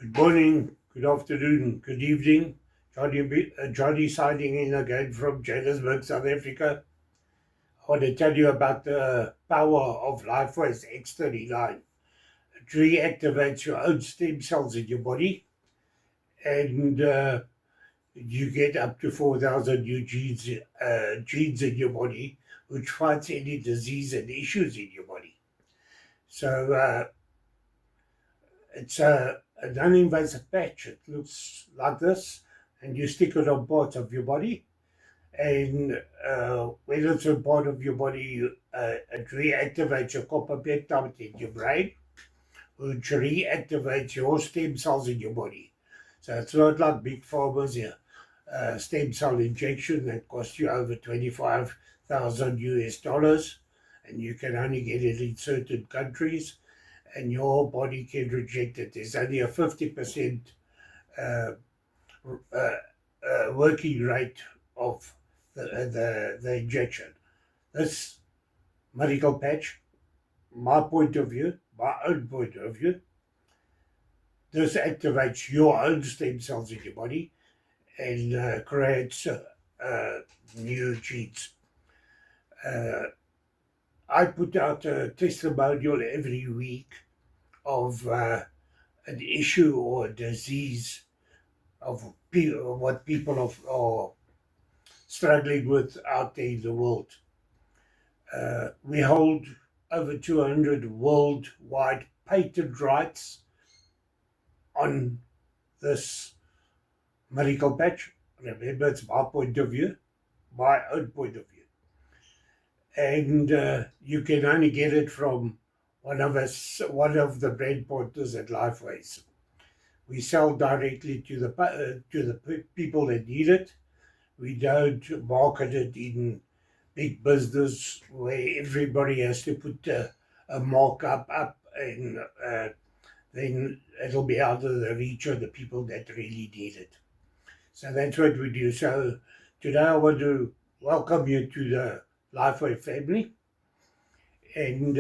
Good morning, good afternoon, good evening. Johnny signing in again from Johannesburg, South Africa. I want to tell you about the power of LifeWays X39. It reactivates your own stem cells in your body, and you get up to 4,000 new genes in your body, which fights any disease and issues in your body. So it's a non-invasive patch. It looks like this, and you stick it on parts of your body. And when it's a part of your body, it reactivates your copper peptide in your brain, which reactivates your stem cells in your body. So it's not like big pharma's here. Stem cell injection that costs you over 25,000 US dollars, and you can only get it in certain countries, and your body can reject it. There's only a 50% uh, working rate of the injection. This medical patch, my own point of view, this activates your own stem cells in your body and creates new genes. I put out a testimonial every week of an issue or a disease of what people are struggling with out there in the world. We hold over 200 worldwide patent rights on this medical patch. Remember, it's my point of view, my own point of view. And you can only get it from one of the brand partners at LifeWays. We sell directly to the people that need it. We don't market it in big business where everybody has to put a markup up, and then it'll be out of the reach of the people that really need it. So that's what we do. So today I want to welcome you to the Lifeway family. And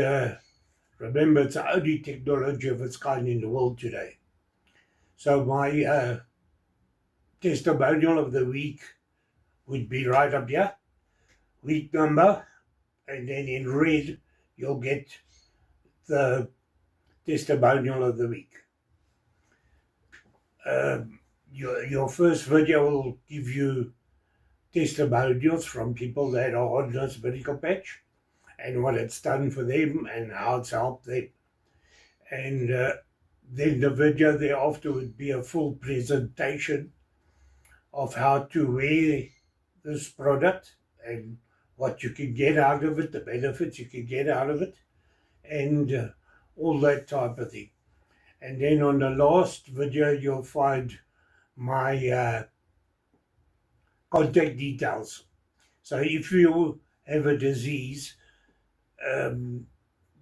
remember, it's the only technology of its kind in the world today. So my testimonial of the week would be right up here, week number, and then in red you'll get the testimonial of the week. Your first video will give you testimonials from people that are on this medical patch and what it's done for them and how it's helped them. And then the video thereafter would be a full presentation of how to wear this product and what you can get out of it, the benefits you can get out of it, and all that type of thing. And then on the last video, you'll find my contact details. So if you have a disease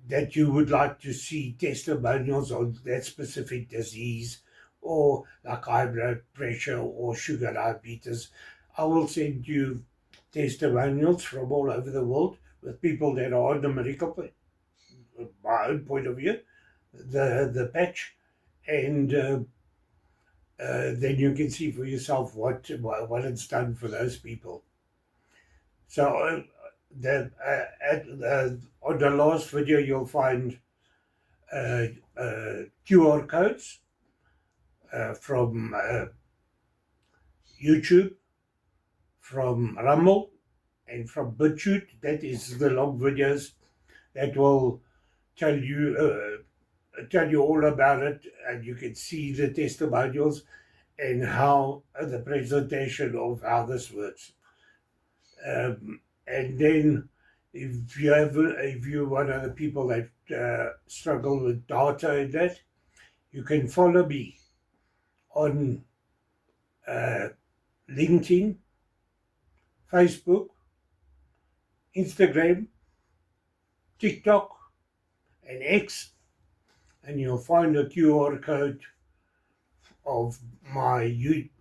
that you would like to see testimonials on that specific disease, or like high blood pressure or sugar diabetes, I will send you testimonials from all over the world with people that are on the medical, my own point of view, the patch, and then you can see for yourself what it's done for those people. So on the last video, you'll find QR codes from YouTube, from Rumble, and from BitChute. That is the long videos that will tell you all about it, and you can see the testimonials and how the presentation of how this works. And then if you're one of the people that struggle with data and that, you can follow me on LinkedIn, Facebook, Instagram, TikTok, and X, and you'll find a QR code of my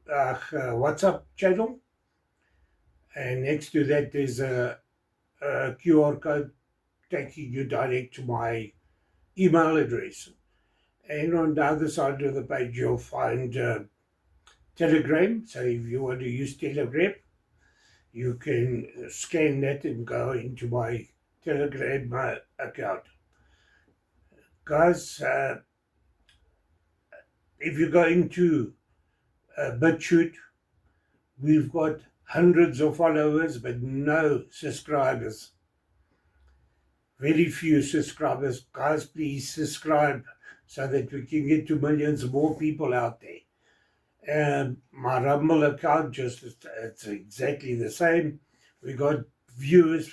WhatsApp channel. And next to that, there's a QR code taking you direct to my email address. And on the other side of the page, you'll find Telegram. So if you want to use Telegram, you can scan that and go into my Telegram account. Guys, if you go into BitChute, we've got hundreds of followers, but no subscribers. Very few subscribers. Guys, please subscribe so that we can get to millions more people out there. And my Rumble account, it's exactly the same. We got viewers,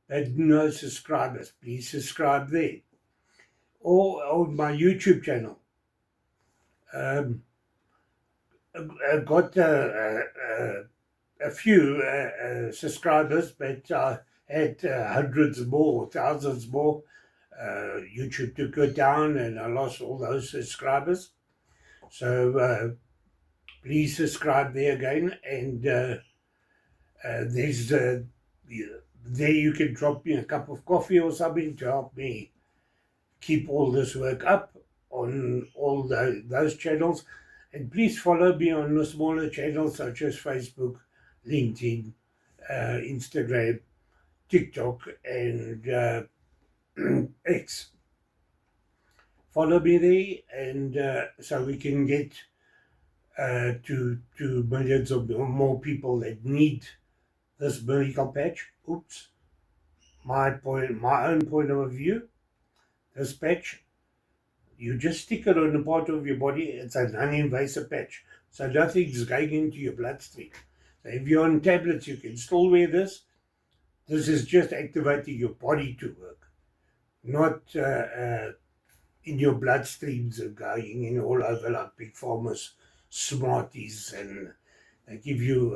but no subscribers. Please subscribe there. Or on my YouTube channel. I got a few subscribers, but I had hundreds more, thousands more. YouTube took it down, and I lost all those subscribers. So please subscribe there again, and there's there you can drop me a cup of coffee or something to help me keep all this work up on all those channels. And please follow me on the smaller channels such as Facebook, LinkedIn, Instagram, TikTok, and X. Follow me there, and so we can get to millions of more people that need this miracle patch. Oops, my own point of view. This patch, you just stick it on a part of your body. It's a non-invasive patch, so nothing's going into your bloodstream. So if you're on tablets, you can still wear this. This is just activating your body to work, not in your bloodstreams and going in all over like big pharma's Smarties, and they give you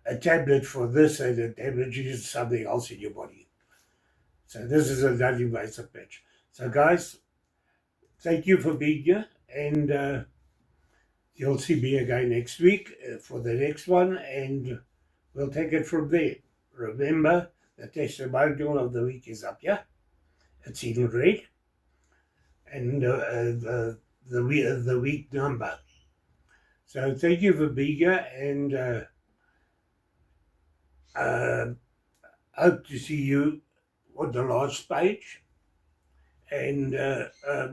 a tablet for this and a tablet is something else in your body. So this is a non-invasive patch. So guys, thank you for being here, and you'll see me again next week for the next one, and we'll take it from there. Remember, the testimonial of the week is up, yeah? It's in red, and the week number. So thank you for being here, and hope to see you on the last page, and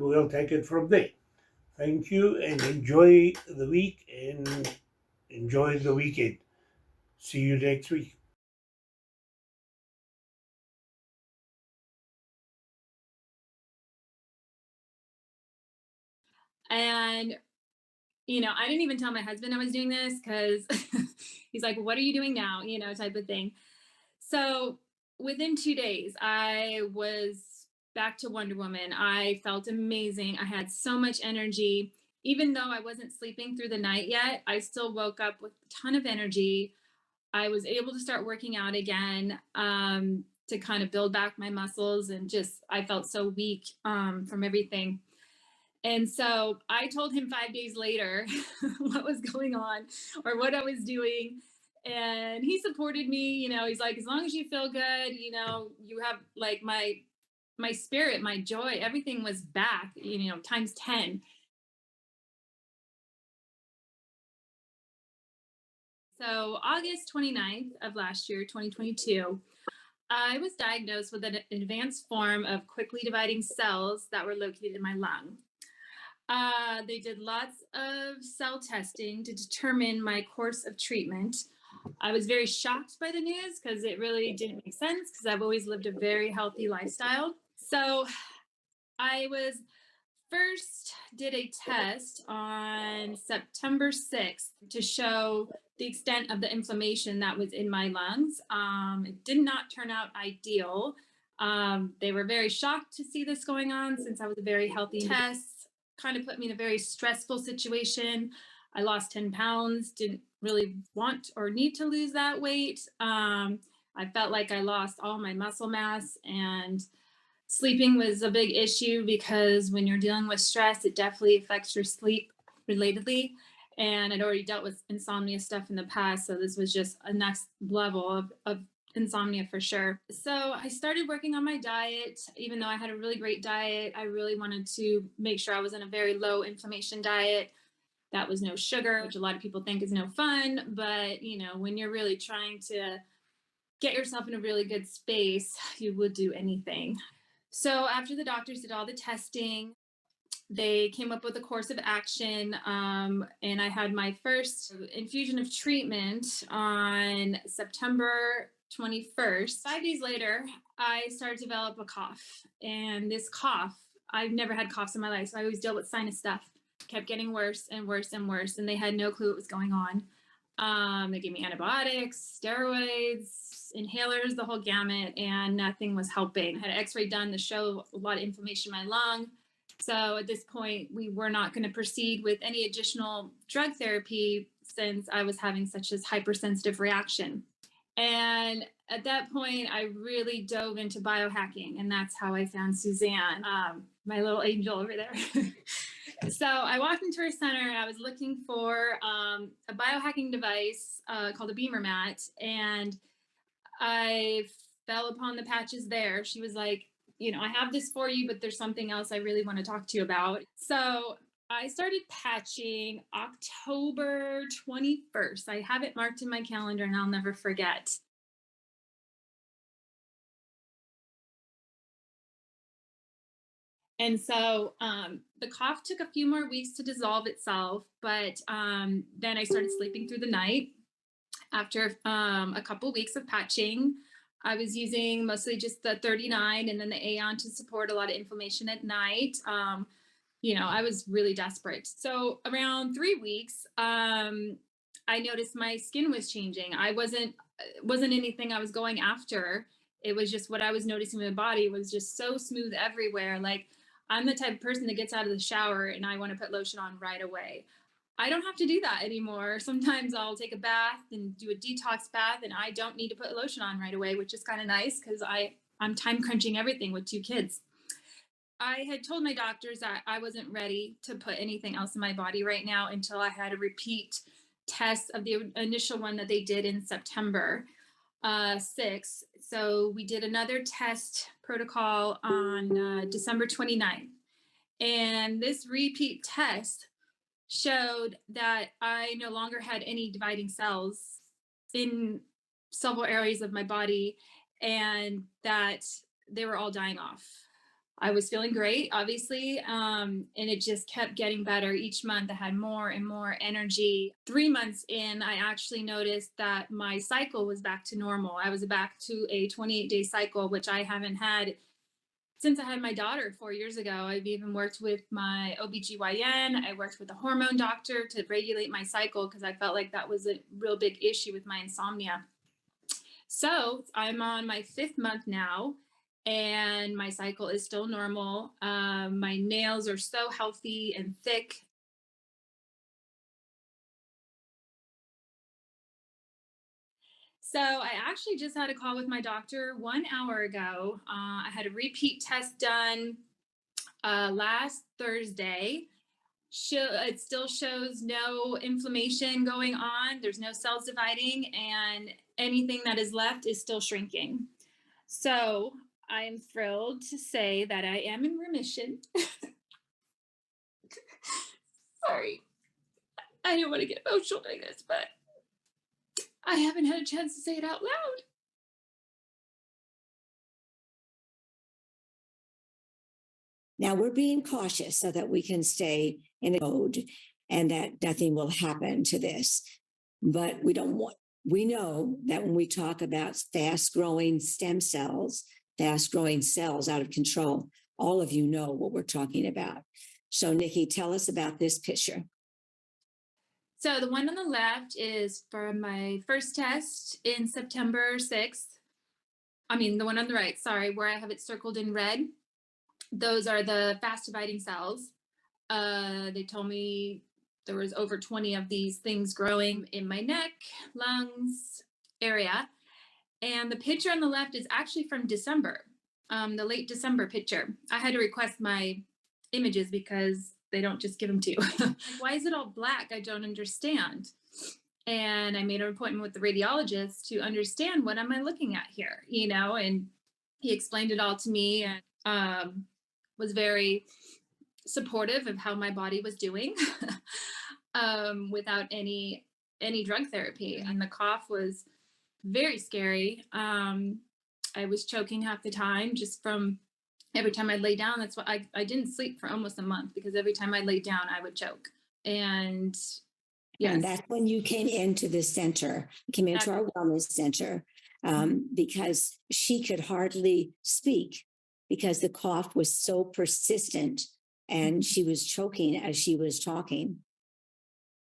we'll take it from there. Thank you, and enjoy the week and enjoy the weekend. See you next week. And, I didn't even tell my husband I was doing this because he's like, what are you doing now? Type of thing. So within 2 days, I was back to Wonder Woman. I felt amazing. I had so much energy. Even though I wasn't sleeping through the night yet, I still woke up with a ton of energy. I was able to start working out again, to kind of build back my muscles, and just, I felt so weak from everything. And so I told him 5 days later what was going on or what I was doing. And he supported me. He's like, as long as you feel good, you have like my spirit, my joy, everything was back, times 10. So August 29th of last year, 2022, I was diagnosed with an advanced form of quickly dividing cells that were located in my lung. They did lots of cell testing to determine my course of treatment. I was very shocked by the news because it really didn't make sense because I've always lived a very healthy lifestyle. So I was first did a test on September 6th to show the extent of the inflammation that was in my lungs. It did not turn out ideal. They were very shocked to see this going on since I was a very healthy. Tests kind of put me in a very stressful situation. I lost 10 pounds, didn't really want or need to lose that weight. I felt like I lost all my muscle mass, and sleeping was a big issue because when you're dealing with stress, it definitely affects your sleep relatedly. And I'd already dealt with insomnia stuff in the past. So this was just a next level of insomnia for sure. So I started working on my diet. Even though I had a really great diet, I really wanted to make sure I was in a very low inflammation diet that was no sugar, which a lot of people think is no fun. But, when you're really trying to get yourself in a really good space, you would do anything. So after the doctors did all the testing, they came up with a course of action, and I had my first infusion of treatment on September 21st. 5 days later, I started to develop a cough. And this cough, I've never had coughs in my life, so I always deal with sinus stuff. Kept getting worse and worse and worse, and they had no clue what was going on. They gave me antibiotics, steroids, inhalers, the whole gamut, and nothing was helping. I had an x-ray done to show a lot of inflammation in my lung. So at this point, we were not going to proceed with any additional drug therapy since I was having such a hypersensitive reaction. And at that point, I really dove into biohacking, and that's how I found Suzanne, my little angel over there. So I walked into her center and I was looking for a biohacking device called a beamer mat, and I fell upon the patches there. She was like, I have this for you, but there's something else I really want to talk to you about. So I started patching October 21st. I have it marked in my calendar and I'll never forget. And so the cough took a few more weeks to dissolve itself, but then I started sleeping through the night. After a couple weeks of patching, I was using mostly just the 39 and then the Aeon to support a lot of inflammation at night. I was really desperate. So around 3 weeks, I noticed my skin was changing. I wasn't anything I was going after. It was just what I was noticing in my body was just so smooth everywhere. Like I'm the type of person that gets out of the shower and I want to put lotion on right away. I don't have to do that anymore. Sometimes I'll take a bath and do a detox bath and I don't need to put lotion on right away, which is kind of nice because I'm time crunching everything with 2 kids. I had told my doctors that I wasn't ready to put anything else in my body right now until I had a repeat test of the initial one that they did in September 6th. So we did another test protocol on December 29th. And this repeat test showed that I no longer had any dividing cells in several areas of my body and that they were all dying off. I was feeling great, obviously, and it just kept getting better. Each month I had more and more energy. 3 months in, I actually noticed that my cycle was back to normal. I was back to a 28-day cycle, which I haven't had since I had my daughter 4 years ago. I've even worked with my OBGYN. I worked with a hormone doctor to regulate my cycle because I felt like that was a real big issue with my insomnia. So I'm on my 5th month now, and my cycle is still normal. My nails are so healthy and thick. So I actually just had a call with my doctor 1 hour ago. I had a repeat test done last Thursday. It still shows no inflammation going on. There's no cells dividing, and anything that is left is still shrinking. So I am thrilled to say that I am in remission. Sorry, I didn't want to get emotional doing this, but I haven't had a chance to say it out loud. Now we're being cautious so that we can stay in a mode and that nothing will happen to this. But we know that when we talk about fast growing stem cells, fast growing cells out of control, all of you know what we're talking about. So Nikki, tell us about this picture. So the one on the left is from my first test in September 6th. I mean, the one on the right, sorry, where I have it circled in red. Those are the fast dividing cells. They told me there was over 20 of these things growing in my neck, lungs area. And the picture on the left is actually from December, the late December picture. I had to request my images because they don't just give them to you. Like, why is it all black? I don't understand. And I made an appointment with the radiologist to understand what am I looking at here, and he explained it all to me, and was very supportive of how my body was doing without any drug therapy. And the cough was very scary. I was choking half the time just from every time I lay down. That's why I didn't sleep for almost a month, because every time I lay down, I would choke. And yes. And that's when you came into the center, came into our wellness center, because she could hardly speak because the cough was so persistent and she was choking as she was talking.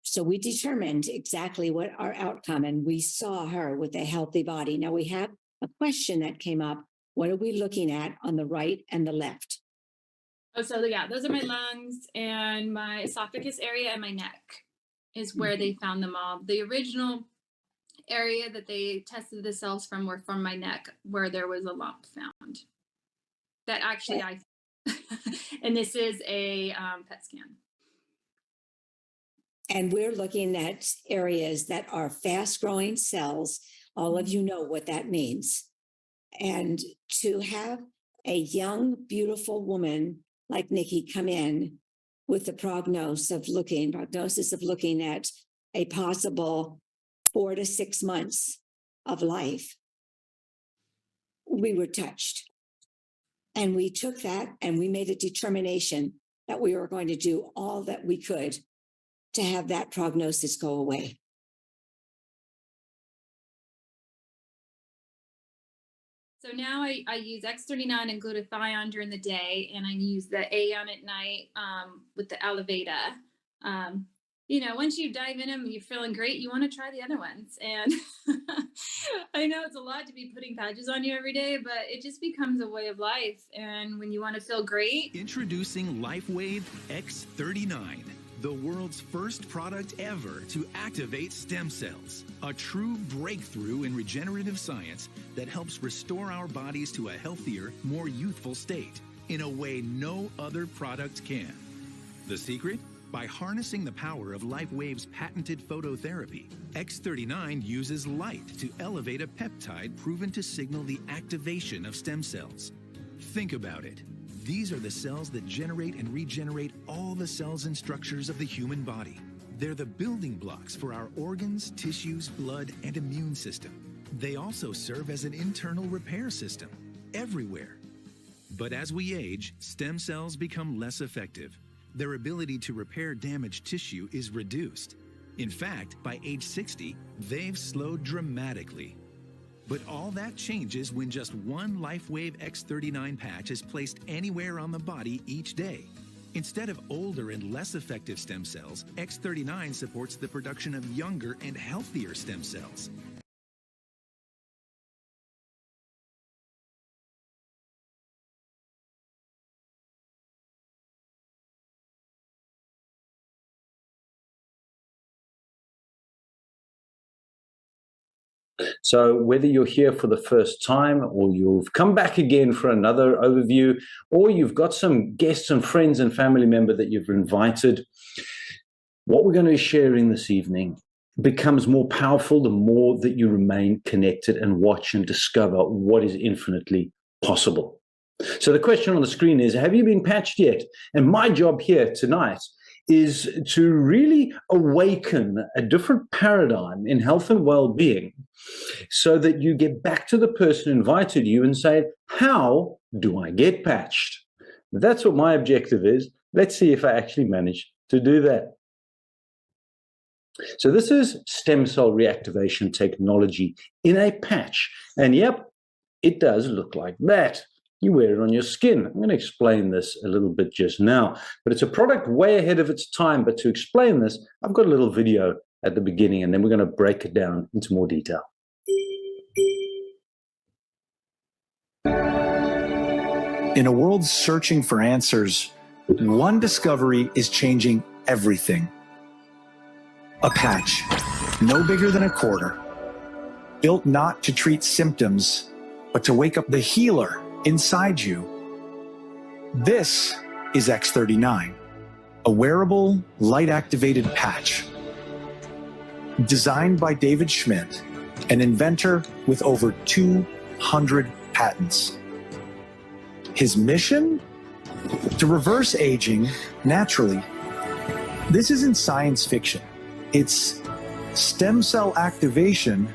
So we determined exactly what our outcome, and we saw her with a healthy body. Now we have a question that came up. What are we looking at on the right and the left? Oh, so yeah, those are my lungs, and my esophagus area and my neck is where they found them all. The original area that they tested the cells from were from my neck, where there was a lump found. That actually and this is a PET scan. And we're looking at areas that are fast growing cells. All of you know what that means. And to have a young, beautiful woman like Nikki come in with the prognosis of looking at a possible 4 to 6 months of life, we were touched. And we took that and we made a determination that we were going to do all that we could to have that prognosis go away. So now I use X39 and glutathione during the day, and I use the Aeon at night with the Elevata. Once you dive in them, you're feeling great, you want to try the other ones. And I know it's a lot to be putting patches on you every day, but it just becomes a way of life. And when you want to feel great. Introducing LifeWave X39. The world's first product ever to activate stem cells. A true breakthrough in regenerative science that helps restore our bodies to a healthier, more youthful state in a way no other product can. The secret? By harnessing the power of LifeWave's patented phototherapy, X39 uses light to elevate a peptide proven to signal the activation of stem cells. Think about it. These are the cells that generate and regenerate all the cells and structures of the human body. They're the building blocks for our organs, tissues, blood, and immune system. They also serve as an internal repair system everywhere. But as we age, stem cells become less effective. Their ability to repair damaged tissue is reduced. In fact, by age 60, they've slowed dramatically. But all that changes when just one LifeWave X39 patch is placed anywhere on the body each day. Instead of older and less effective stem cells, X39 supports the production of younger and healthier stem cells. So whether you're here for the first time or you've come back again for another overview, or you've got some guests and friends and family member that you've invited, what we're going to be sharing this evening becomes more powerful the more that you remain connected and watch and discover what is infinitely possible. So the question on the screen is, have you been patched yet? And my job here tonight is to really awaken a different paradigm in health and well-being so that you get back to the person who invited you and say, how do I get patched? That's what my objective is. Let's see if I actually manage to do that. So this is stem cell reactivation technology in a patch. And yep, it does look like that. You wear it on your skin. I'm going to explain this a little bit just now, but it's a product way ahead of its time. But to explain this, I've got a little video at the beginning, and then we're going to break it down into more detail. In a world searching for answers, one discovery is changing everything. A patch, no bigger than a quarter, built not to treat symptoms, but to wake up the healer inside you. This is X39, a wearable, light-activated patch. Designed by David Schmidt, an inventor with over 200 patents. His mission? To reverse aging naturally. This isn't science fiction. It's stem cell activation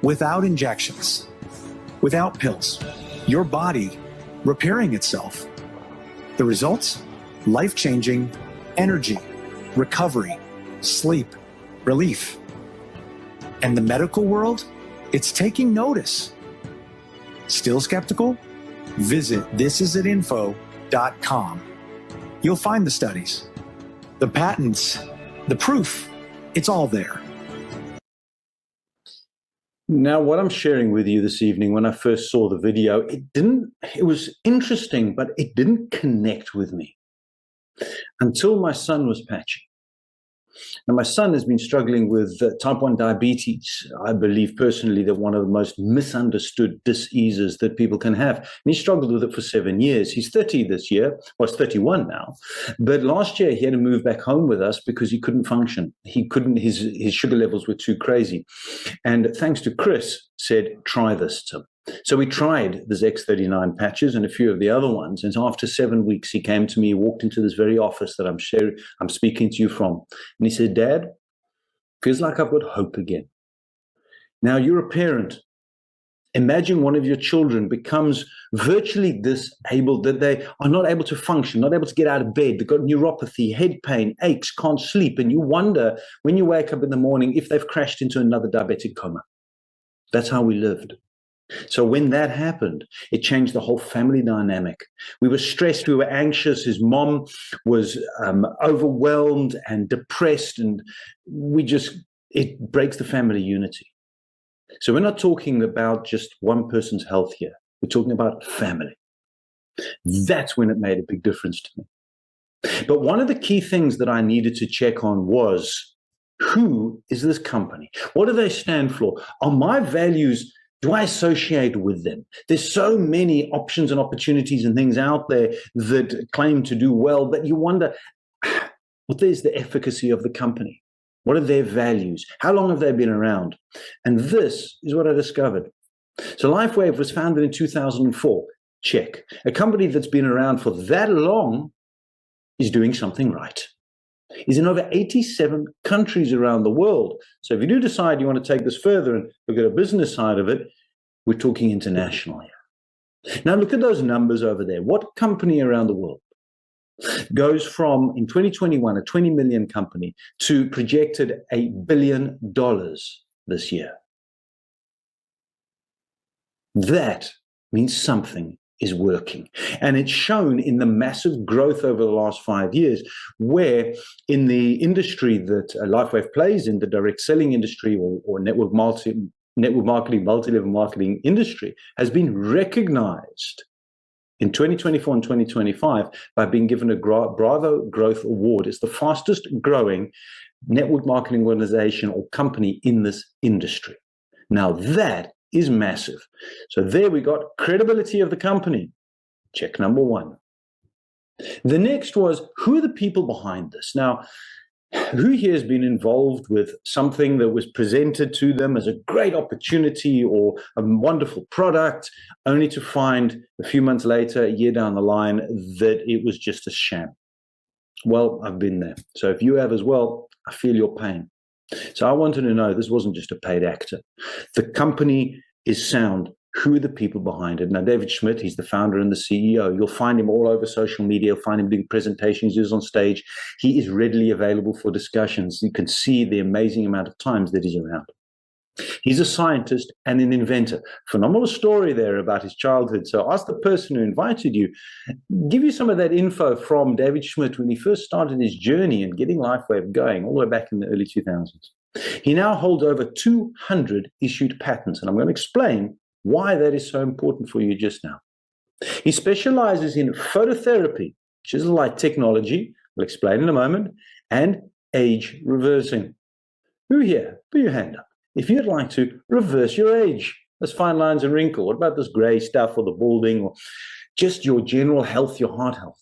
without injections, without pills. Your body repairing itself. The results? Life-changing energy, recovery, sleep, relief. And the medical world? It's taking notice. Still skeptical? Visit thisisatinfo.com. You'll find the studies, the patents, the proof. It's all there. Now, what I'm sharing with you this evening, when I first saw the video, it was interesting, but it didn't connect with me until my son was patchy. And my son has been struggling with type 1 diabetes. I believe personally that one of the most misunderstood diseases that people can have. And he struggled with it for 7 years. He's 30 this year, or he's 31 now. But last year he had to move back home with us because he couldn't function. His sugar levels were too crazy. And thanks to Chris, said, try this, Tim. So we tried the X39 patches and a few of the other ones. And after 7 weeks, he came to me, walked into this very office that I'm speaking to you from. And he said, Dad, feels like I've got hope again. Now, you're a parent. Imagine one of your children becomes virtually disabled, that they are not able to function, not able to get out of bed. They've got neuropathy, head pain, aches, can't sleep. And you wonder when you wake up in the morning if they've crashed into another diabetic coma. That's how we lived. So when that happened, it changed the whole family dynamic. We were stressed, we were anxious. His mom was overwhelmed and depressed, and it breaks the family unity. So we're not talking about just one person's health here. We're talking about family. That's when it made a big difference to me. But one of the key things that I needed to check on was, who is this company? What do they stand for? Are my values, do I associate with them? There's so many options and opportunities and things out there that claim to do well, but you wonder, what is the efficacy of the company? What are their values? How long have they been around? And this is what I discovered. So LifeWave was founded in 2004. Check. A company that's been around for that long is doing something right. Is in over 87 countries around the world. So if you do decide you want to take this further and look at a business side of it, we're talking international here. Now look at those numbers over there. What company around the world goes from, in 2021, a 20 million company to projected $1 billion this year? That means something is working. And it's shown in the massive growth over the last 5 years, where in the industry that LifeWave plays in, the direct selling industry or network marketing, multi-level marketing industry, has been recognized in 2024 and 2025 by being given a Bravo Growth Award. It's the fastest growing network marketing organization or company in this industry. Now that is massive. So there we got credibility of the company. Check number one. The next was, who are the people behind this? Now, who here has been involved with something that was presented to them as a great opportunity or a wonderful product, only to find a few months later, a year down the line, that it was just a sham? Well, I've been there. So if you have as well, I feel your pain. So I wanted to know, this wasn't just a paid actor. The company is sound. Who are the people behind it? Now, David Schmidt, he's the founder and the CEO. You'll find him all over social media. You'll find him doing presentations. He's on stage. He is readily available for discussions. You can see the amazing amount of times that he's around. He's a scientist and an inventor. Phenomenal story there about his childhood. So ask the person who invited you, give you some of that info from David Schmidt when he first started his journey in getting LifeWave going all the way back in the early 2000s. He now holds over 200 issued patents, and I'm going to explain why that is so important for you just now. He specializes in phototherapy, which is light technology, I'll explain in a moment, and age reversing. Who here? Put your hand up if you'd like to reverse your age. Those fine lines and wrinkle. What about this gray stuff or the balding or just your general health, your heart health?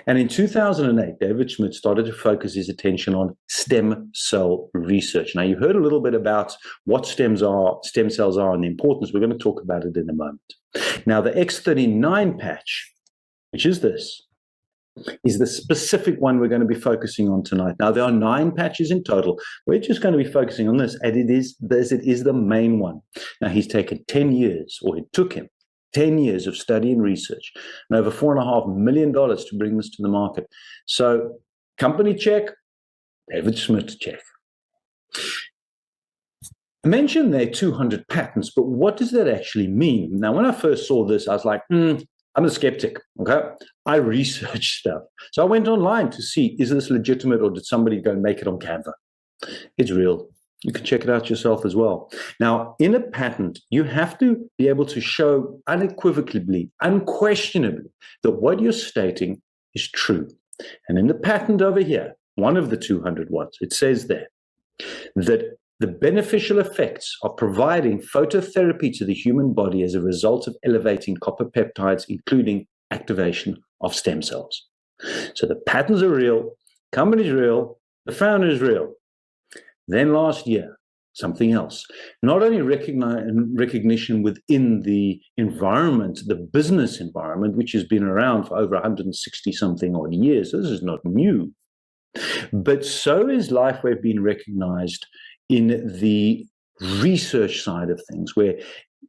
And in 2008, David Schmidt started to focus his attention on stem cell research. Now, you heard a little bit about what stem cells are and the importance. We're going to talk about it in a moment. Now, the X39 patch, which is this, is the specific one we're going to be focusing on tonight. Now, there are 9 patches in total. We're just going to be focusing on this, and it is the main one. Now, he's taken 10 years, or it took him 10 years of study and research, and over $4.5 million to bring this to the market. So, company check, David Schmidt check. I mentioned there are 200 patents, but what does that actually mean? Now, when I first saw this, I was like, I'm a skeptic, okay? I research stuff. So I went online to see, is this legitimate, or did somebody go and make it on Canva? It's real. You can check it out yourself as well. Now, in a patent, you have to be able to show unequivocally, unquestionably, that what you're stating is true. And in the patent over here, one of the 200 ones, it says there that the beneficial effects of providing phototherapy to the human body as a result of elevating copper peptides, including activation of stem cells. So the patents are real, company's real, the founder is real. Then last year, something else. Not only recognition within the environment, the business environment, which has been around for over 160-something odd years. This is not new. But so is LifeWave being recognized in the research side of things, where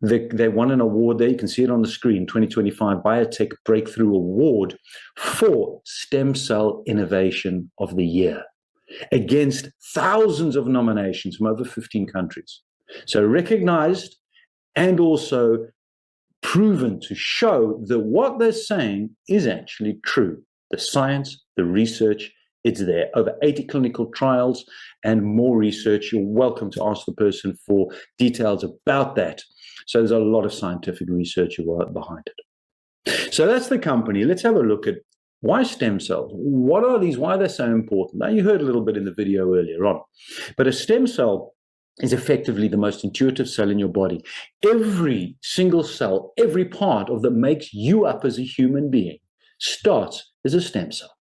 they won an award there. You can see it on the screen, 2025 Biotech Breakthrough Award for Stem Cell Innovation of the Year, against thousands of nominations from over 15 countries. So recognized and also proven to show that what they're saying is actually true. The science, the research, it's there. Over 80 clinical trials and more research. You're welcome to ask the person for details about that. So there's a lot of scientific research behind it. So that's the company. Let's have a look at why stem cells. What are these? Why are they so important? Now, you heard a little bit in the video earlier on, but a stem cell is effectively the most intuitive cell in your body. Every single cell, every part of that makes you up as a human being starts as a stem cell.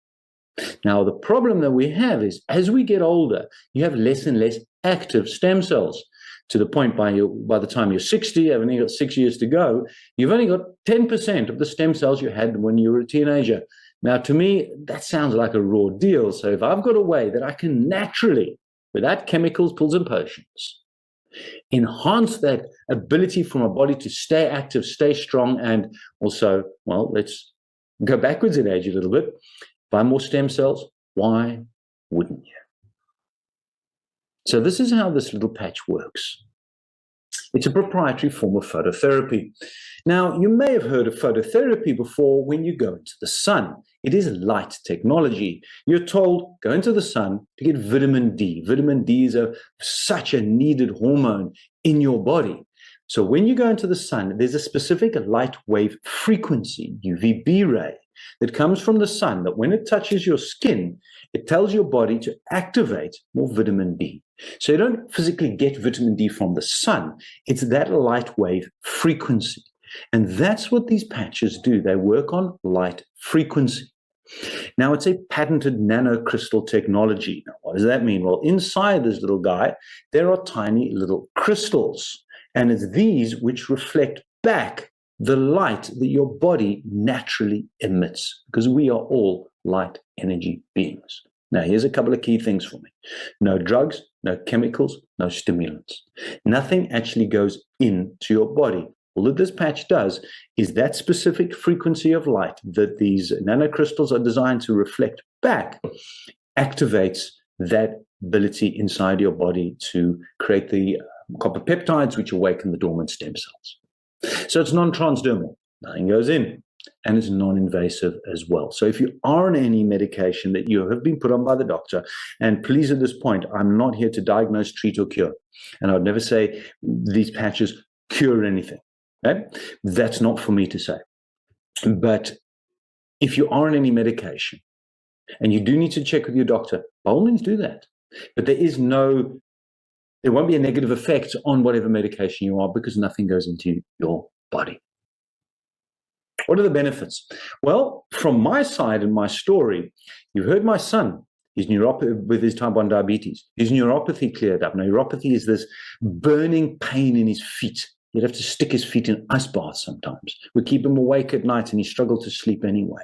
Now, the problem that we have is as we get older, you have less and less active stem cells, to the point by the time you're 60, you've only got 6 years to go, you've only got 10% of the stem cells you had when you were a teenager. Now, to me, that sounds like a raw deal. So if I've got a way that I can naturally, without chemicals, pills, and potions, enhance that ability for my body to stay active, stay strong, and also, well, let's go backwards in age a little bit, buy more stem cells, why wouldn't you? So this is how this little patch works. It's a proprietary form of phototherapy. Now, you may have heard of phototherapy before when you go into the sun. It is light technology. You're told, go into the sun to get vitamin D. Vitamin D is such a needed hormone in your body. So when you go into the sun, there's a specific light wave frequency, UVB ray, that comes from the sun that when it touches your skin, it tells your body to activate more vitamin D. So you don't physically get vitamin D from the sun. It's that light wave frequency. And that's what these patches do. They work on light frequency. Now, it's a patented nanocrystal technology. Now, what does that mean? Well, inside this little guy, there are tiny little crystals. And it's these which reflect back the light that your body naturally emits, because we are all light energy beings. Now, here's a couple of key things for me. No drugs, no chemicals, no stimulants. Nothing actually goes into your body. All that this patch does is that specific frequency of light that these nanocrystals are designed to reflect back activates that ability inside your body to create the copper peptides which awaken the dormant stem cells. So it's non-transdermal. Nothing goes in. And it's non-invasive as well. So if you are on any medication that you have been put on by the doctor, and please at this point, I'm not here to diagnose, treat, or cure. And I would never say these patches cure anything. Okay? That's not for me to say. But if you are on any medication and you do need to check with your doctor, by all means do that. But there won't be a negative effect on whatever medication you are because nothing goes into your body. What are the benefits? Well, from my side and my story, you've heard my son, his neuropathy with his type 1 diabetes. His neuropathy cleared up. Now, neuropathy is this burning pain in his feet. You'd have to stick his feet in ice baths sometimes. We keep him awake at night and he struggled to sleep anyway.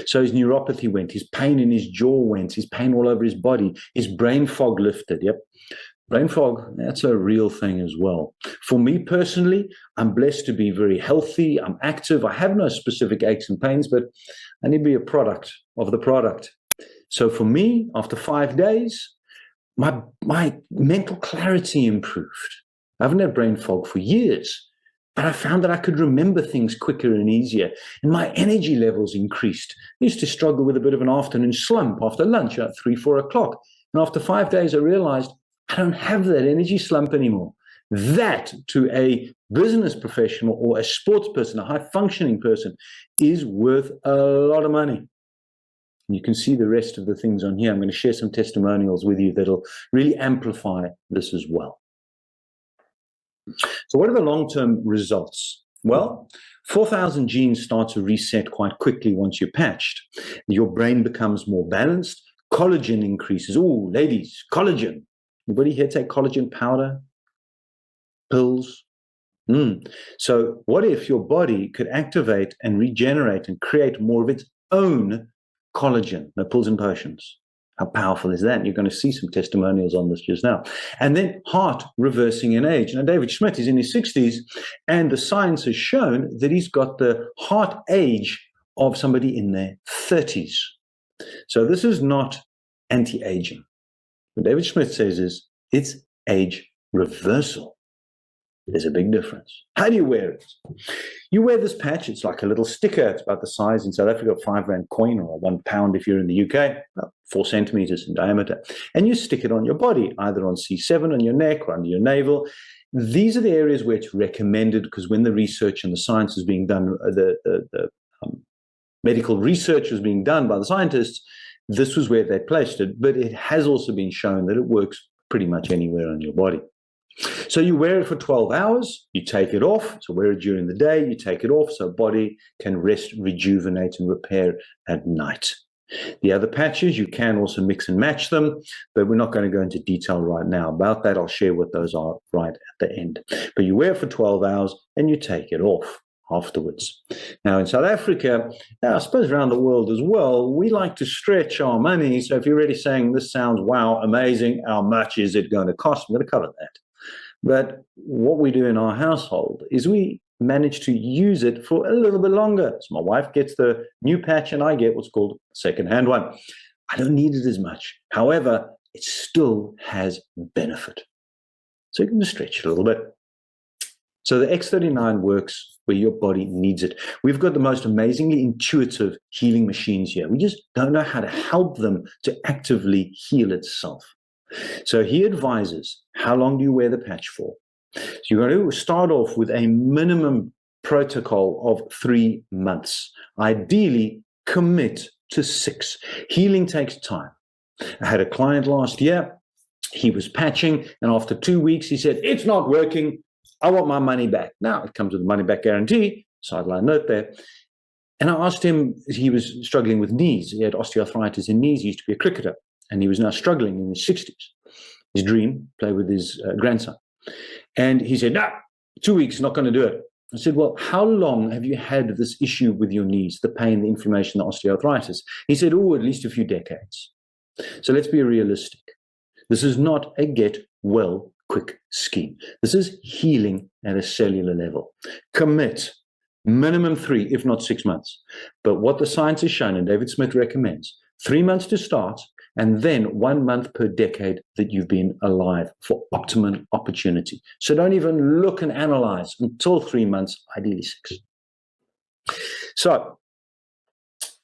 So his neuropathy went, his pain in his jaw went, his pain all over his body, his brain fog lifted. Yep. Brain fog, that's a real thing as well. For me personally, I'm blessed to be very healthy. I'm active. I have no specific aches and pains, but I need to be a product of the product. So for me, after 5 days, my mental clarity improved. I haven't had brain fog for years, but I found that I could remember things quicker and easier, and my energy levels increased. I used to struggle with a bit of an afternoon slump after lunch at 3, 4 o'clock. And after 5 days, I realized I don't have that energy slump anymore. That, to a business professional or a sports person, a high-functioning person, is worth a lot of money. And you can see the rest of the things on here. I'm going to share some testimonials with you that'll really amplify this as well. So what are the long-term results? Well, 4,000 genes start to reset quite quickly once you're patched. Your brain becomes more balanced. Collagen increases. Oh, ladies, collagen. Anybody here take collagen powder? Pills? So what if your body could activate and regenerate and create more of its own collagen? No pills and potions. How powerful is that? You're going to see some testimonials on this just now. And then heart reversing in age. Now, David Schmidt is in his 60s, and the science has shown that he's got the heart age of somebody in their 30s. So this is not anti-aging. What David Schmidt says is it's age reversal. There's a big difference. How do you wear it? You wear this patch. It's like a little sticker. It's about the size in South Africa of a £5 coin, or £1 if you're in the UK, about 4 centimeters in diameter. And you stick it on your body, either on C7 on your neck or under your navel. These are the areas where it's recommended, because when the research and the science is being done, the medical research was being done by the scientists, this was where they placed it. But it has also been shown that it works pretty much anywhere on your body. So you wear it for 12 hours, you take it off. So wear it during the day, you take it off so body can rest, rejuvenate, and repair at night. The other patches, you can also mix and match them, but we're not going to go into detail right now about that. I'll share what those are right at the end. But you wear it for 12 hours and you take it off afterwards. Now in South Africa, I suppose around the world as well, we like to stretch our money. So if you're already saying this sounds, wow, amazing, how much is it going to cost? I'm going to cover that. But what we do in our household is we manage to use it for a little bit longer. So my wife gets the new patch and I get what's called a second-hand one. I don't need it as much. However, it still has benefit. So you can just stretch it a little bit. So the X39 works where your body needs it. We've got the most amazingly intuitive healing machines here. We just don't know how to help them to actively heal itself. So he advises, how long do you wear the patch for? So you're going to start off with a minimum protocol of 3 months. Ideally, commit to 6. Healing takes time. I had a client last year. He was patching, and after 2 weeks, he said, it's not working. I want my money back. Now, it comes with a money-back guarantee, sideline note there. And I asked him, he was struggling with knees. He had osteoarthritis in knees. He used to be a cricketer, and he was now struggling in his 60s. His dream, play with his grandson. And he said, no, 2 weeks, not going to do it. I said, well, how long have you had this issue with your knees, the pain, the inflammation, the osteoarthritis? He said, oh, at least a few decades. So let's be realistic. This is not a get well quick scheme. This is healing at a cellular level. Commit. Minimum 3, if not 6 months. But what the science has shown, and David Smith recommends, 3 months to start, and then 1 month per decade that you've been alive for optimum opportunity. So don't even look and analyze until 3 months, ideally 6. So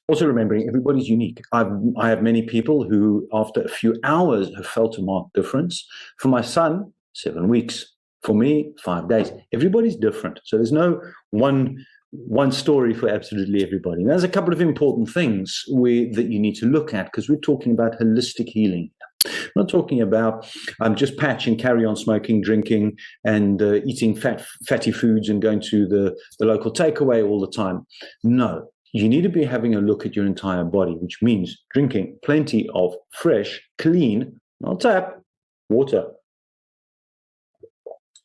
also remembering everybody's unique. I have many people who, after a few hours, have felt a marked difference. For my son, 7 weeks. For me, 5 days. Everybody's different. So there's no one story for absolutely everybody. And there's a couple of important things that you need to look at, because we're talking about holistic healing. I'm not talking about just patch and carry on smoking, drinking, and eating fatty foods and going to the local takeaway all the time. No, you need to be having a look at your entire body, which means drinking plenty of fresh, clean, not tap, water.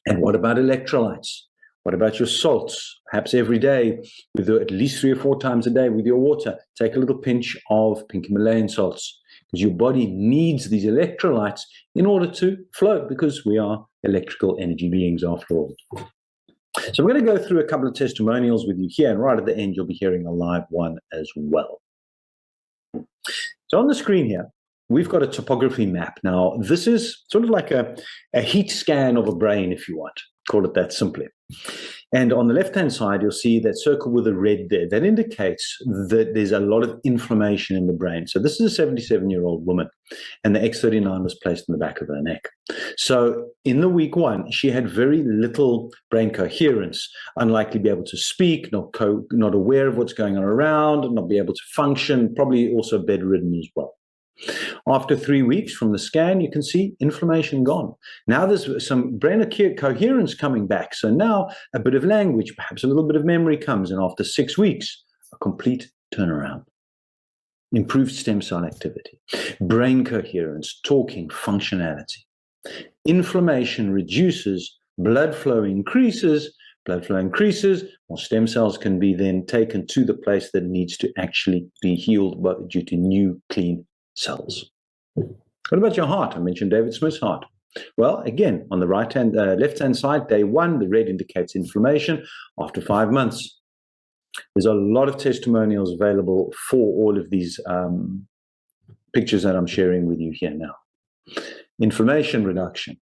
And what about electrolytes? What about your salts? Perhaps every day, at least 3 or 4 times a day with your water, take a little pinch of pink Himalayan salts, because your body needs these electrolytes in order to flow, because we are electrical energy beings after all. So we're going to go through a couple of testimonials with you here, and right at the end, you'll be hearing a live one as well. So on the screen here, we've got a topography map. Now, this is sort of like a heat scan of a brain, if you want, call it that simply. And on the left-hand side, you'll see that circle with a red there. That indicates that there's a lot of inflammation in the brain. So this is a 77-year-old woman, and the X39 was placed in the back of her neck. So in the week 1, she had very little brain coherence, unlikely to be able to speak, not aware of what's going on around, not be able to function, probably also bedridden as well. After 3 weeks from the scan, you can see inflammation gone. Now there's some brain coherence coming back. So now a bit of language, perhaps a little bit of memory comes. And after 6 weeks, a complete turnaround. Improved stem cell activity, brain coherence, talking, functionality. Inflammation reduces, blood flow increases. Blood flow increases, more stem cells can be then taken to the place that needs to actually be healed due to new, clean cells. What about your heart? I mentioned David Smith's heart. Well, again, on the left-hand side, day 1, the red indicates inflammation. After 5 months, there's a lot of testimonials available for all of these pictures that I'm sharing with you here now. Inflammation reduction,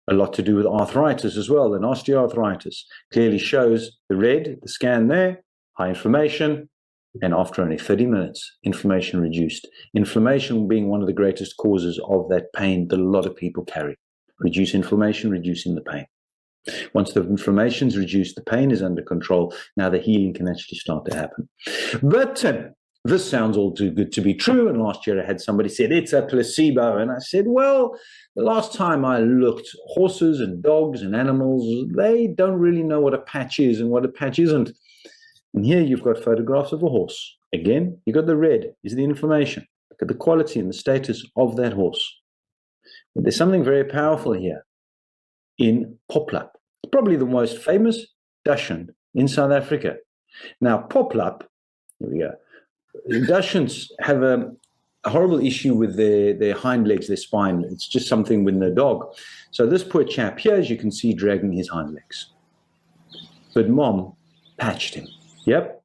a lot to do with arthritis as well, and osteoarthritis. Clearly shows the red, the scan there, high inflammation. And after only 30 minutes, inflammation reduced. Inflammation being one of the greatest causes of that pain that a lot of people carry. Reduce inflammation, reducing the pain. Once the inflammation's reduced, the pain is under control. Now the healing can actually start to happen. But this sounds all too good to be true. And last year I had somebody said, it's a placebo. And I said, well, the last time I looked, horses and dogs and animals, they don't really know what a patch is and what a patch isn't. And here you've got photographs of a horse. Again, you've got the red is the inflammation. Look at the quality and the status of that horse. But there's something very powerful here in Poplap. It's probably the most famous Dachshund in South Africa. Now, Poplap, here we go. Dachshunds have a horrible issue with their hind legs, their spine. It's just something with their dog. So this poor chap here, as you can see, dragging his hind legs. But mom patched him. Yep.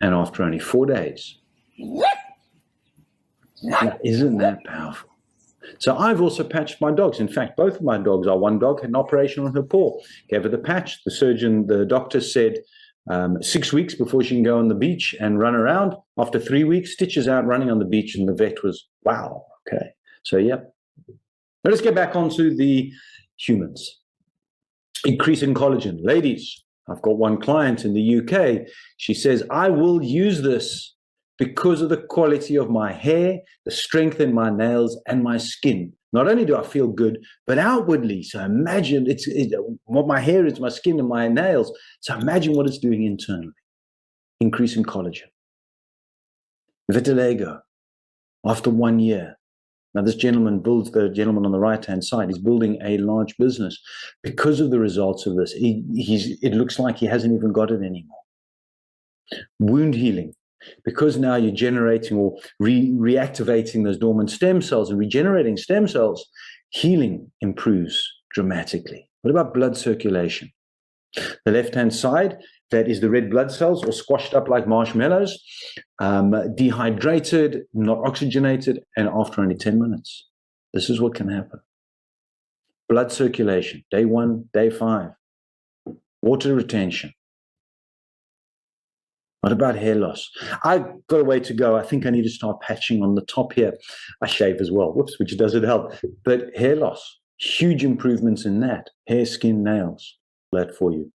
And after only 4 days. Now, isn't that powerful? So I've also patched my dogs. In fact, both of my dogs are. One dog had an operation on her paw. Gave her the patch. The doctor said 6 weeks before she can go on the beach and run around. After 3 weeks, stitches out running on the beach. And the vet was, wow, okay. So, yep. Now let's get back onto the humans. Increasing collagen. Ladies, I've got one client in the UK. She says, I will use this because of the quality of my hair, the strength in my nails, and my skin. Not only do I feel good, but outwardly. So imagine what my hair is, my skin, and my nails. So imagine what it's doing internally. Increasing collagen. Vitiligo, after 1 year. Now, this gentleman builds, the gentleman on the right-hand side, he's building a large business because of the results of this. It looks like he hasn't even got it anymore. Wound healing, because now you're generating or reactivating those dormant stem cells and regenerating stem cells, healing improves dramatically. What about blood circulation? The left-hand side, that is the red blood cells, or squashed up like marshmallows, dehydrated, not oxygenated, and after only 10 minutes. This is what can happen. Blood circulation, day 1, day 5. Water retention. What about hair loss? I've got a way to go. I think I need to start patching on the top here. I shave as well, whoops, which doesn't help. But hair loss, huge improvements in that. Hair, skin, nails, that for you.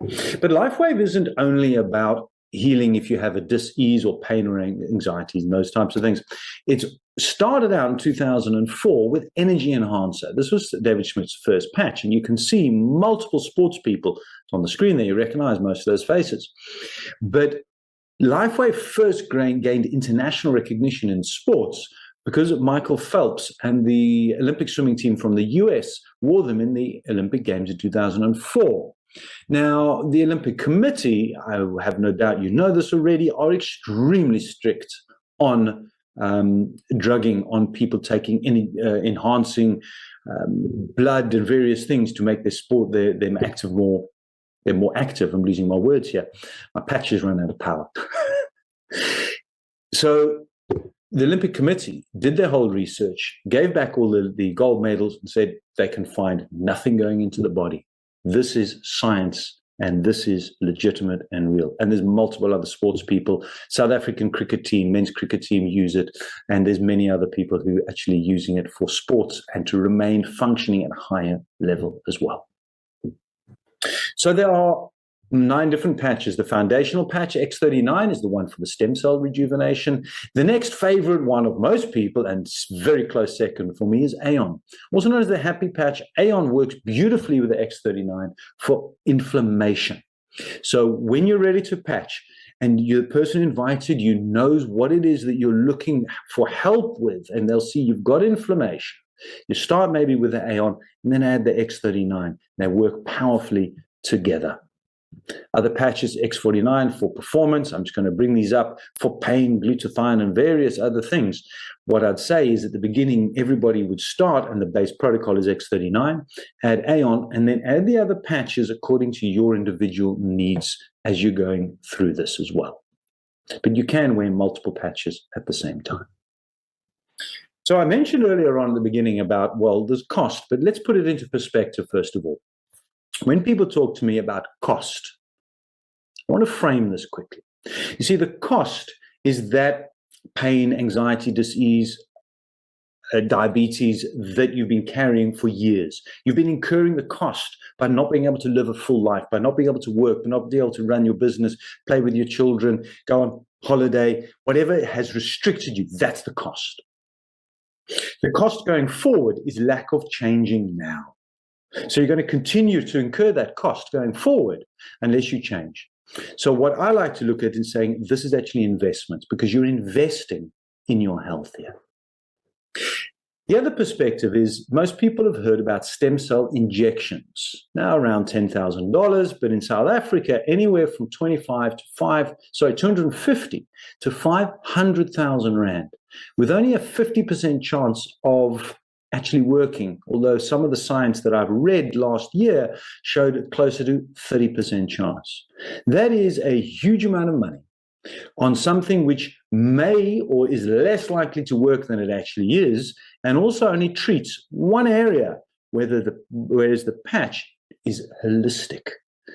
But LifeWave isn't only about healing if you have a dis-ease or pain or anxieties and those types of things. It's started out in 2004 with Energy Enhancer. This was David Schmidt's first patch, and you can see multiple sports people on the screen there. You recognize most of those faces. But LifeWave first gained international recognition in sports because Michael Phelps and the Olympic swimming team from the US wore them in the Olympic Games in 2004. Now, the Olympic Committee, I have no doubt you know this already, are extremely strict on drugging, on people taking any enhancing blood and various things to make their sport, them active more. They're more active. I'm losing my words here. My patches run out of power. So the Olympic Committee did their whole research, gave back all the gold medals, and said they can find nothing going into the body. This is science, and this is legitimate and real. And there's multiple other sports people. South African cricket team, men's cricket team use it, and there's many other people who are actually using it for sports and to remain functioning at a higher level as well. So there are 9 different patches. The foundational patch, X39, is the one for the stem cell rejuvenation. The next favorite one of most people, and very close second for me, is Aeon. Also known as the happy patch, Aeon works beautifully with the X39 for inflammation. So when you're ready to patch, and the person who invited you knows what it is that you're looking for help with, and they'll see you've got inflammation, you start maybe with the Aeon and then add the X39. They work powerfully together. Other patches, X49 for performance. I'm just going to bring these up for pain, glutathione, and various other things. What I'd say is at the beginning, everybody would start, and the base protocol is X39, add Aeon, and then add the other patches according to your individual needs as you're going through this as well. But you can wear multiple patches at the same time. So I mentioned earlier on in the beginning about, well, there's cost, but let's put it into perspective first of all. When people talk to me about cost, I want to frame this quickly. You see, the cost is that pain, anxiety, disease, diabetes that you've been carrying for years. You've been incurring the cost by not being able to live a full life, by not being able to work, by not being able to run your business, play with your children, go on holiday, whatever has restricted you, that's the cost. The cost going forward is lack of changing now. So you're going to continue to incur that cost going forward unless you change. So what I like to look at is saying this is actually investment, because you're investing in your health here. The other perspective is most people have heard about stem cell injections, now around $10,000, but in South Africa, anywhere from 250 to 500,000 Rand, with only a 50% chance of actually working, although some of the science that I've read last year showed closer to 30% chance. That is a huge amount of money on something which may or is less likely to work than it actually is, and also only treats one area, whereas the patch is holistic.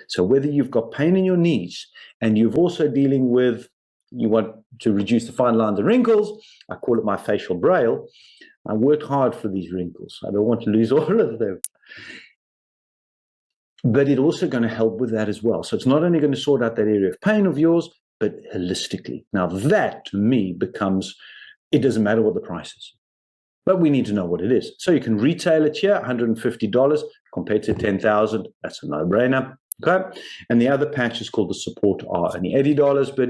So whether you've got pain in your knees and you've also dealing with, you want to reduce the fine lines and wrinkles, I call it my facial braille. I worked hard for these wrinkles. I don't want to lose all of them. But it's also going to help with that as well. So it's not only going to sort out that area of pain of yours, but holistically. Now that, to me, becomes, it doesn't matter what the price is. But we need to know what it is. So you can retail it here, $150 compared to $10,000. That's a no-brainer. Okay. And the other patch is called the Support R, only $80. But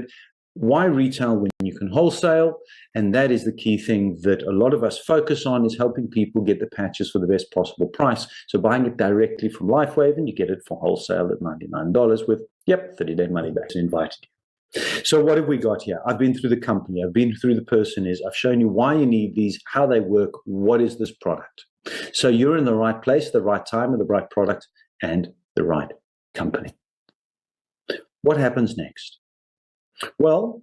why retail when you can wholesale? And that is the key thing that a lot of us focus on, is helping people get the patches for the best possible price. So buying it directly from LifeWave, and you get it for wholesale at $99 with, 30-day money back. Invited you. So what have we got here? I've been through the company. I've been through the person is. I've shown you why you need these, how they work, what is this product. So you're in the right place, the right time, with the right product and the right company. What happens next? Well,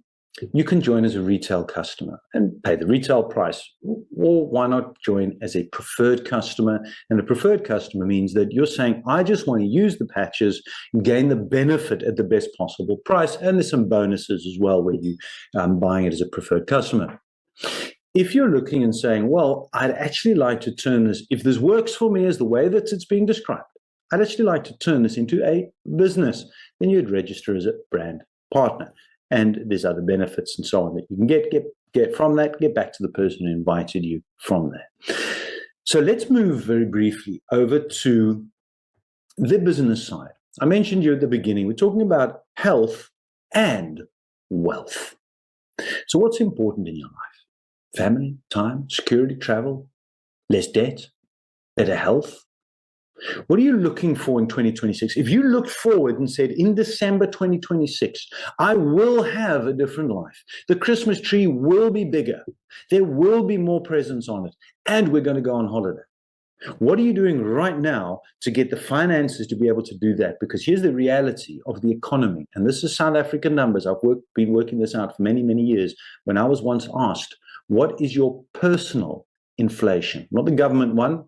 you can join as a retail customer and pay the retail price, or why not join as a preferred customer? And a preferred customer means that you're saying, I just want to use the patches and gain the benefit at the best possible price. And there's some bonuses as well where you buying it as a preferred customer. If you're looking and saying, well, I'd actually like to turn this, if this works for me as the way that it's being described, I'd actually like to turn this into a business, then you'd register as a brand partner. And there's other benefits and so on that you can get Get back to the person who invited you from there. So let's move very briefly over to the business side. I mentioned you at the beginning, we're talking about health and wealth. So what's important in your life? Family, time, security, travel, less debt, better health. What are you looking for in 2026? If you looked forward and said, in December 2026, I will have a different life. The Christmas tree will be bigger. There will be more presents on it. And we're going to go on holiday. What are you doing right now to get the finances to be able to do that? Because here's the reality of the economy. And this is South African numbers. I've been working this out for many, many years. When I was once asked, what is your personal inflation? Not the government one.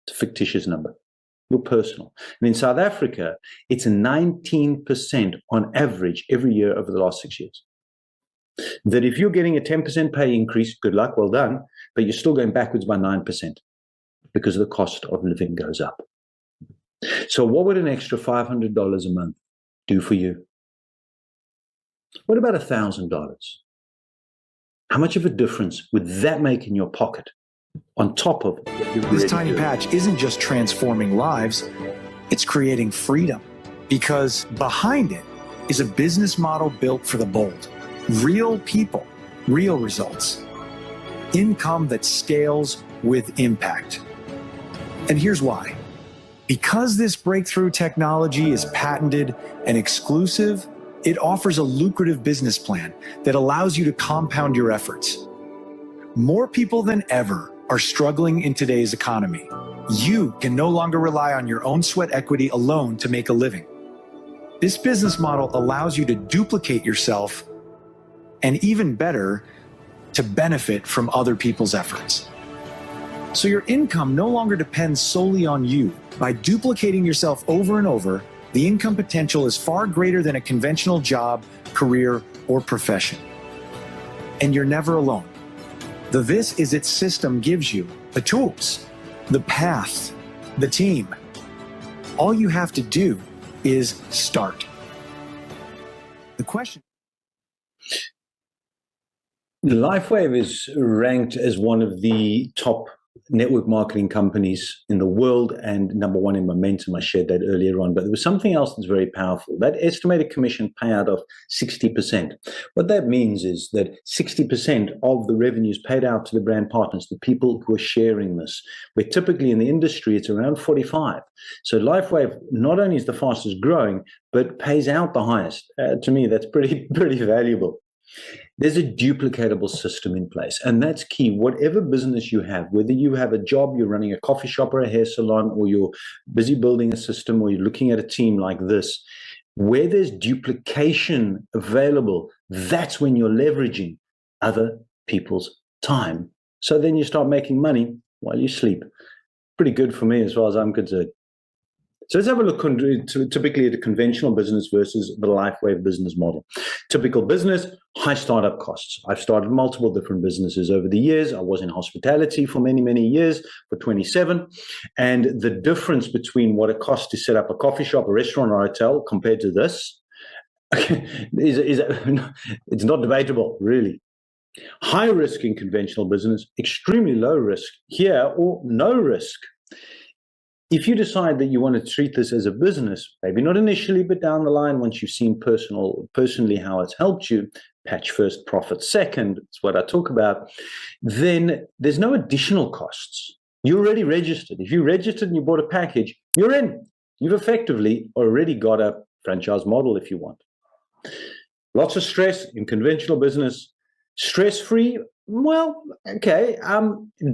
It's a fictitious number. Your personal. And in South Africa, it's 19% on average every year over the last 6 years. That if you're getting a 10% pay increase, good luck, well done, but you're still going backwards by 9% because the cost of living goes up. So what would an extra $500 a month do for you? What about $1,000? How much of a difference would that make in your pocket? On top of this tiny patch isn't just transforming lives, it's creating freedom. Because behind it is a business model built for the bold. Real people, real results. Income that scales with impact. And here's why. Because this breakthrough technology is patented and exclusive, it offers a lucrative business plan that allows you to compound your efforts. More people than ever are struggling in today's economy. You can no longer rely on your own sweat equity alone to make a living. This business model allows you to duplicate yourself and, even better, to benefit from other people's efforts. So your income no longer depends solely on you. By duplicating yourself over and over, the income potential is far greater than a conventional job, career, or profession. And you're never alone. The This Is It system gives you the tools, the path, the team. All you have to do is start. The question. LifeWave is ranked as one of the top network marketing companies in the world and number one in momentum. I shared that earlier on, but there was something else that's very powerful. That estimated commission payout of 60%. What that means is that 60% of the revenues paid out to the brand partners, the people who are sharing this, where typically in the industry it's around 45. So LifeWave not only is the fastest growing, but pays out the highest. To me, that's pretty valuable. There's a duplicatable system in place, and that's key. Whatever business you have, whether you have a job, you're running a coffee shop or a hair salon, or you're busy building a system, or you're looking at a team like this, where there's duplication available, that's when you're leveraging other people's time. So then you start making money while you sleep. Pretty good for me as far as I'm concerned. So let's have a look typically at a conventional business versus the LifeWave business model. Typical business, high startup costs. I've started multiple different businesses over the years. I was in hospitality for many, many years, for 27. And the difference between what it costs to set up a coffee shop, a restaurant, or a hotel compared to this it's not debatable, really. High risk in conventional business, extremely low risk here, or no risk. If you decide that you want to treat this as a business, maybe not initially, but down the line, once you've seen personally how it's helped you, patch first, profit second, it's what I talk about, then there's no additional costs. You're already registered. If you registered and you bought a package, you're in. You've effectively already got a franchise model if you want. Lots of stress in conventional business. Stress-free, well, okay,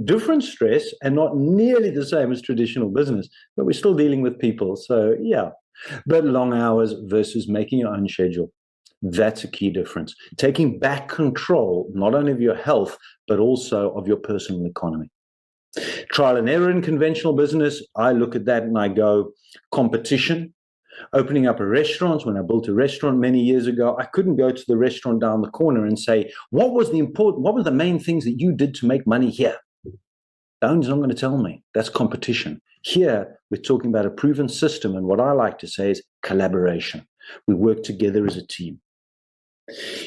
different stress and not nearly the same as traditional business, but we're still dealing with people, so yeah. But long hours versus making your own schedule, that's a key difference. Taking back control, not only of your health, but also of your personal economy. Trial and error in conventional business, I look at that and I go, competition. Opening up a restaurant, when I built a restaurant many years ago, I couldn't go to the restaurant down the corner and say, what were the main things that you did to make money here? The owner's not going to tell me. That's competition. Here, we're talking about a proven system, and what I like to say is collaboration. We work together as a team.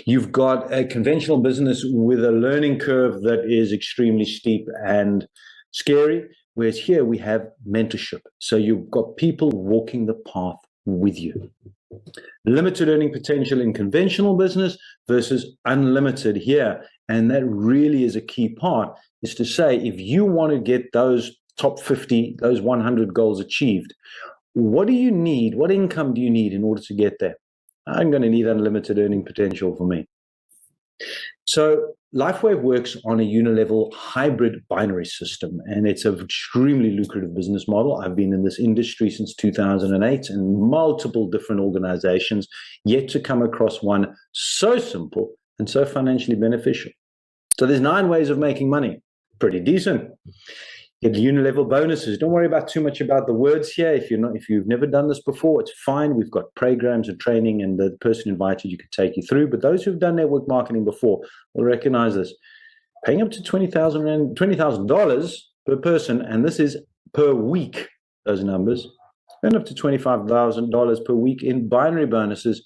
You've got a conventional business with a learning curve that is extremely steep and scary, whereas here we have mentorship. So you've got people walking the path with you. Limited earning potential in conventional business versus unlimited here. And that really is a key part, is to say, if you want to get those top 50, those 100 goals achieved, what do you need? What income do you need in order to get there? I'm going to need unlimited earning potential for me. So LifeWave works on a unilevel hybrid binary system, and it's an extremely lucrative business model. I've been in this industry since 2008 and multiple different organizations, yet to come across one so simple and so financially beneficial. So there's 9 ways of making money. Pretty decent. Get unilevel bonuses. Don't worry about too much about the words here. If you've never done this before, it's fine. We've got programs and training, and the person invited you could take you through. But those who've done network marketing before will recognize this. Paying up to $20,000 per person, and this is per week. Those numbers, and up to $25,000 per week in binary bonuses.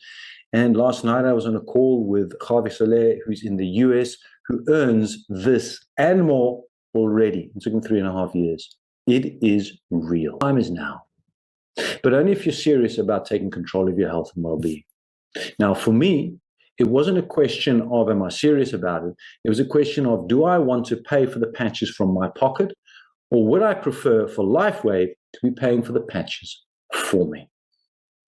And last night I was on a call with Javi Soler, who's in the US, who earns this and more already. It took him 3.5 years. It is real. Time is now. But only if you're serious about taking control of your health and well-being. Now, for me, it wasn't a question of, am I serious about it? It was a question of, do I want to pay for the patches from my pocket, or would I prefer for LifeWave to be paying for the patches for me?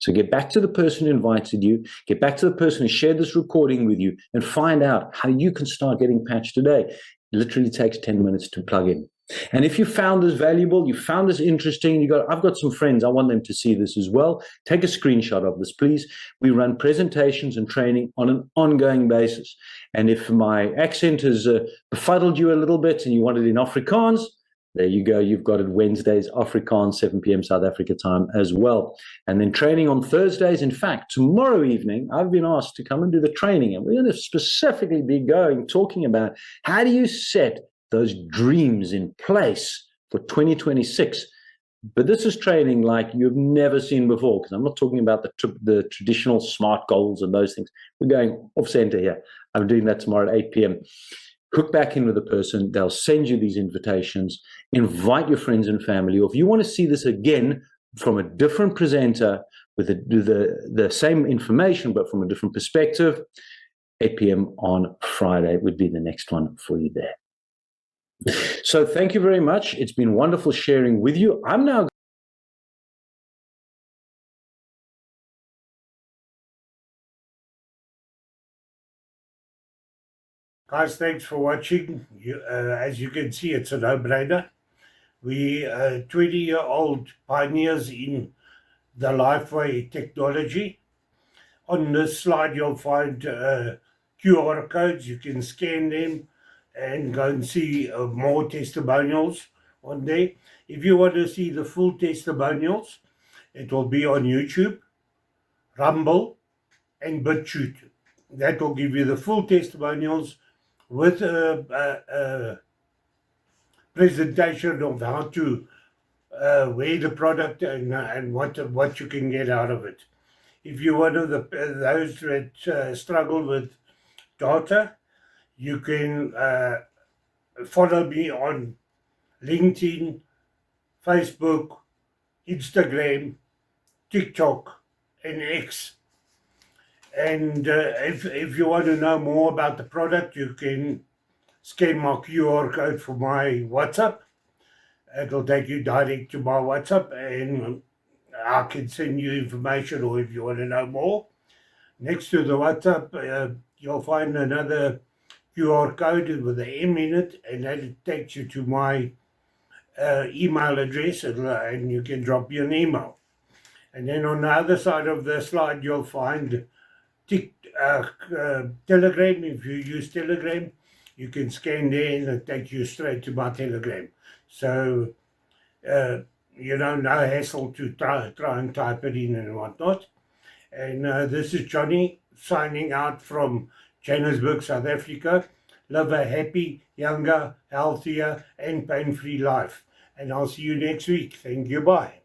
So get back to the person who invited you, get back to the person who shared this recording with you, and find out how you can start getting patched today. It literally takes 10 minutes to plug in. And if you found this valuable, you found this interesting, I've got some friends, I want them to see this as well. Take a screenshot of this, please. We run presentations and training on an ongoing basis. And if my accent has befuddled you a little bit and you want it in Afrikaans, there you go. You've got it Wednesdays, Afrikaans, 7 p.m. South Africa time as well. And then training on Thursdays. In fact, tomorrow evening, I've been asked to come and do the training. And we're going to specifically be talking about how do you set those dreams in place for 2026. But this is training like you've never seen before, because I'm not talking about the traditional SMART goals and those things. We're going off center here. I'm doing that tomorrow at 8 p.m. Hook back in with the person. They'll send you these invitations. Invite your friends and family. Or if you want to see this again from a different presenter with the same information, but from a different perspective, 8 p.m. on Friday would be the next one for you there. So thank you very much. It's been wonderful sharing with you. I'm now Guys, thanks for watching. As you can see, it's a no-brainer. We are 20-year-old pioneers in the LifeWay technology. On this slide, you'll find QR codes. You can scan them and go and see more testimonials on there. If you want to see the full testimonials, it will be on YouTube, Rumble, and BitChute. That will give you the full testimonials with a presentation of how to wear the product and what you can get out of it. If you're one of those that struggle with data, you can follow me on LinkedIn, Facebook, Instagram, TikTok, and X. And if you want to know more about the product, you can scan my QR code for my WhatsApp. It'll take you direct to my WhatsApp, and I can send you information, or if you want to know more. Next to the WhatsApp, you'll find another QR code with an M in it, and that takes you to my email address, and you can drop me an email. And then on the other side of the slide, you'll find Telegram. If you use Telegram, you can scan there and it takes you straight to my Telegram. So, no hassle to try and type it in and whatnot. And this is Johnny signing out from Johannesburg, South Africa. Live a happy, younger, healthier, and pain-free life. And I'll see you next week. Thank you. Bye.